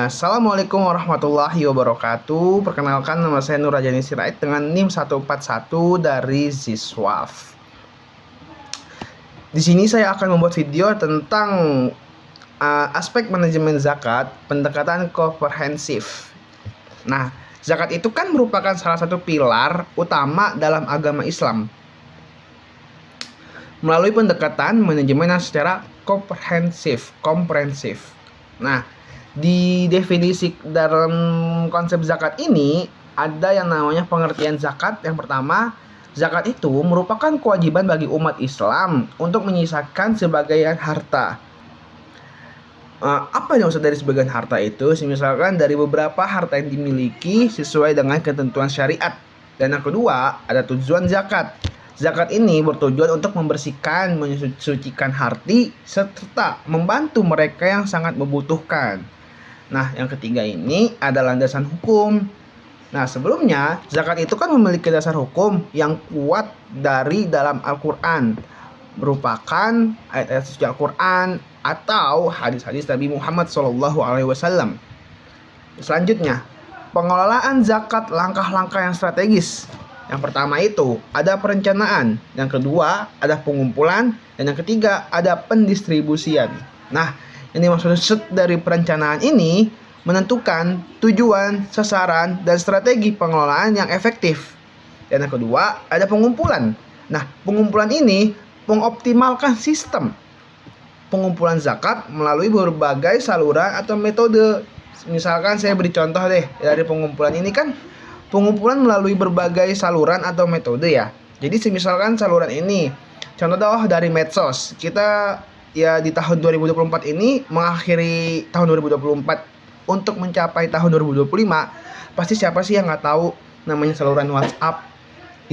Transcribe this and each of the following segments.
Assalamualaikum warahmatullahi wabarakatuh. Perkenalkan, nama saya Nur Rajani Sirait dengan NIM 141 dari Ziswaf. Di sini saya akan membuat video tentang aspek manajemen zakat, pendekatan komprehensif. Nah, zakat itu kan merupakan salah satu pilar utama dalam agama Islam. Melalui pendekatan manajemen yang secara komprehensif. Nah, di definisi dalam konsep zakat ini ada yang namanya pengertian zakat. Yang pertama, zakat itu merupakan kewajiban bagi umat Islam untuk menyisakan sebagian harta. Apa yang maksud dari sebagian harta itu? Misalkan dari beberapa harta yang dimiliki sesuai dengan ketentuan syariat. Dan yang kedua, ada tujuan zakat. Zakat ini bertujuan untuk membersihkan, mensucikan hati, serta membantu mereka yang sangat membutuhkan. Nah, yang ketiga ini ada landasan hukum. Nah, sebelumnya zakat itu kan memiliki dasar hukum yang kuat dari dalam Al-Quran, merupakan ayat-ayat suci Al-Quran atau hadis-hadis Nabi Muhammad SAW. Selanjutnya, pengelolaan zakat, langkah-langkah yang strategis. Yang pertama itu ada perencanaan, yang kedua ada pengumpulan, dan yang ketiga ada pendistribusian. Nah, ini maksud dari perencanaan ini menentukan tujuan, sasaran, dan strategi pengelolaan yang efektif. Dan yang kedua ada pengumpulan. Nah, pengumpulan ini mengoptimalkan sistem pengumpulan zakat melalui berbagai saluran atau metode. Misalkan saya beri contoh deh dari pengumpulan ini kan. Pengumpulan melalui berbagai saluran atau metode ya. Jadi misalkan saluran ini, contoh dari medsos. Kita ya di tahun 2024 ini mengakhiri tahun 2024 untuk mencapai tahun 2025. Pasti siapa sih yang nggak tahu namanya saluran WhatsApp,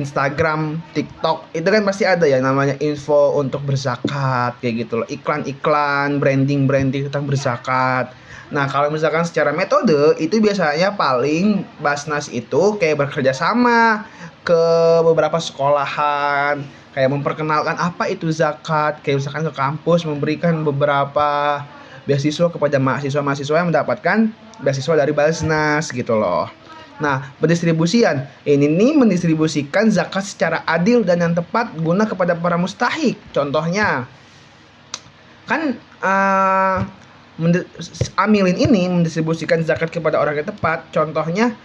Instagram, TikTok. Itu kan pasti ada ya namanya info untuk berzakat kayak gitu loh. Iklan-iklan, branding tentang berzakat. Nah, kalau misalkan secara metode itu biasanya paling Basnas itu kayak bekerja sama ke beberapa sekolahan, kayak memperkenalkan apa itu zakat, kayak misalkan ke kampus memberikan beberapa beasiswa kepada mahasiswa-mahasiswa yang mendapatkan beasiswa dari Basnas gitu loh. Nah, pendistribusian ini nih mendistribusikan zakat secara adil dan yang tepat guna kepada para mustahik. Contohnya kan amilin ini mendistribusikan zakat kepada orang yang tepat. Contohnya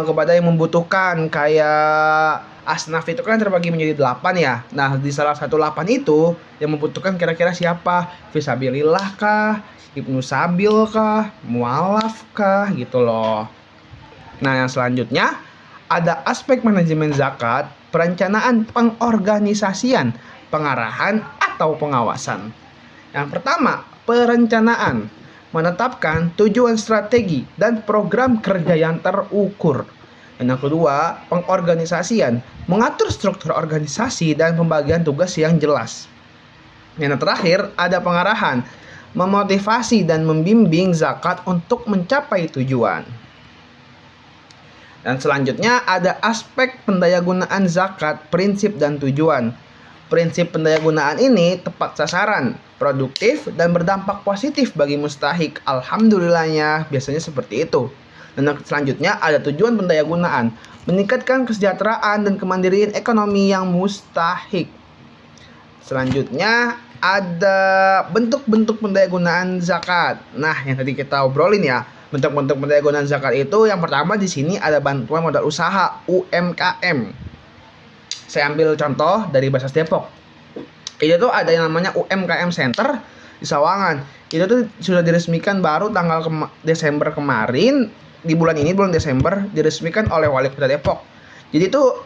kepada yang membutuhkan, kayak asnaf itu kan terbagi menjadi 8 ya. Nah, di salah satu 8 itu yang membutuhkan kira-kira siapa? Fisabilillah kah? Ibnu Sabil kah? Mualaf kah? Gitu loh. Nah, yang selanjutnya ada aspek manajemen zakat, perencanaan, pengorganisasian, pengarahan atau pengawasan. Yang pertama, perencanaan, menetapkan tujuan strategi dan program kerja yang terukur. Dan yang kedua, pengorganisasian, mengatur struktur organisasi dan pembagian tugas yang jelas. Yang terakhir, ada pengarahan, memotivasi dan membimbing zakat untuk mencapai tujuan. Dan selanjutnya ada aspek pendayagunaan zakat, prinsip dan tujuan. Prinsip pendayagunaan ini tepat sasaran, produktif, dan berdampak positif bagi mustahik. Alhamdulillahnya biasanya seperti itu. Dan selanjutnya ada tujuan pendayagunaan, meningkatkan kesejahteraan dan kemandirian ekonomi yang mustahik. Selanjutnya ada bentuk-bentuk pendayagunaan zakat. Nah, yang tadi kita obrolin ya, bentuk-bentuk pendayagunaan zakat itu yang pertama di sini ada bantuan modal usaha UMKM. Saya ambil contoh dari Basnas Depok. Itu tuh ada yang namanya UMKM Center di Sawangan. Itu tuh sudah diresmikan baru tanggal Desember kemarin. Di bulan ini, bulan Desember, diresmikan oleh Wali Kota Depok. Jadi tuh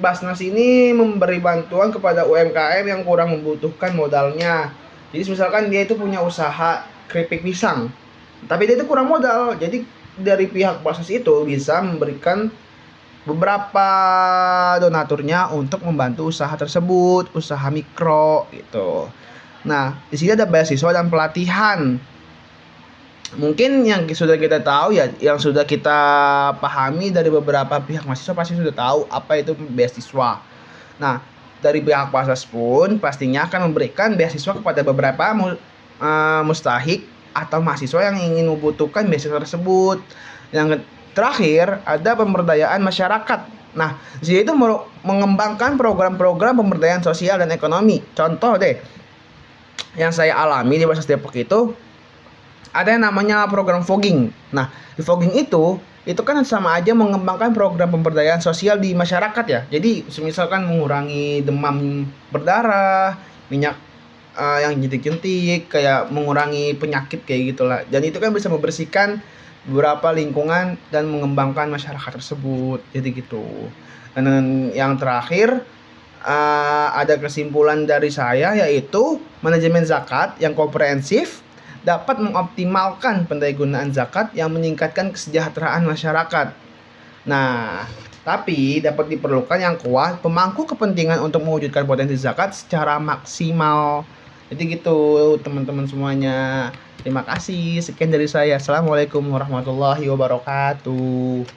Basnas ini memberi bantuan kepada UMKM yang kurang membutuhkan modalnya. Jadi misalkan dia itu punya usaha keripik pisang, tapi dia itu kurang modal. Jadi dari pihak Basnas itu bisa memberikan beberapa donaturnya untuk membantu usaha tersebut, usaha mikro gitu. Nah, di sini ada beasiswa dan pelatihan. Mungkin yang sudah kita tahu ya, yang sudah kita pahami dari beberapa pihak mahasiswa pasti sudah tahu apa itu beasiswa. Nah, dari pihak Basnas pun pastinya akan memberikan beasiswa kepada beberapa mustahik atau mahasiswa yang ingin membutuhkan beasiswa tersebut. Yang terakhir ada pemberdayaan masyarakat. Nah, dia itu mengembangkan program-program pemberdayaan sosial dan ekonomi. Contoh deh, yang saya alami di Basnas Depok itu ada yang namanya program fogging. Nah, di fogging itu kan sama aja mengembangkan program pemberdayaan sosial di masyarakat ya. Jadi, misalkan mengurangi demam berdarah, minyak yang jentik-jentik, kayak mengurangi penyakit kayak gitulah. Dan itu kan bisa membersihkan beberapa lingkungan dan mengembangkan masyarakat tersebut. Jadi gitu. Dan yang terakhir ada kesimpulan dari saya yaitu manajemen zakat yang komprehensif dapat mengoptimalkan pendayagunaan zakat yang meningkatkan kesejahteraan masyarakat. Nah, tapi dapat diperlukan yang kuat pemangku kepentingan untuk mewujudkan potensi zakat secara maksimal. Jadi gitu teman-teman semuanya. Terima kasih. Sekian dari saya. Assalamualaikum warahmatullahi wabarakatuh.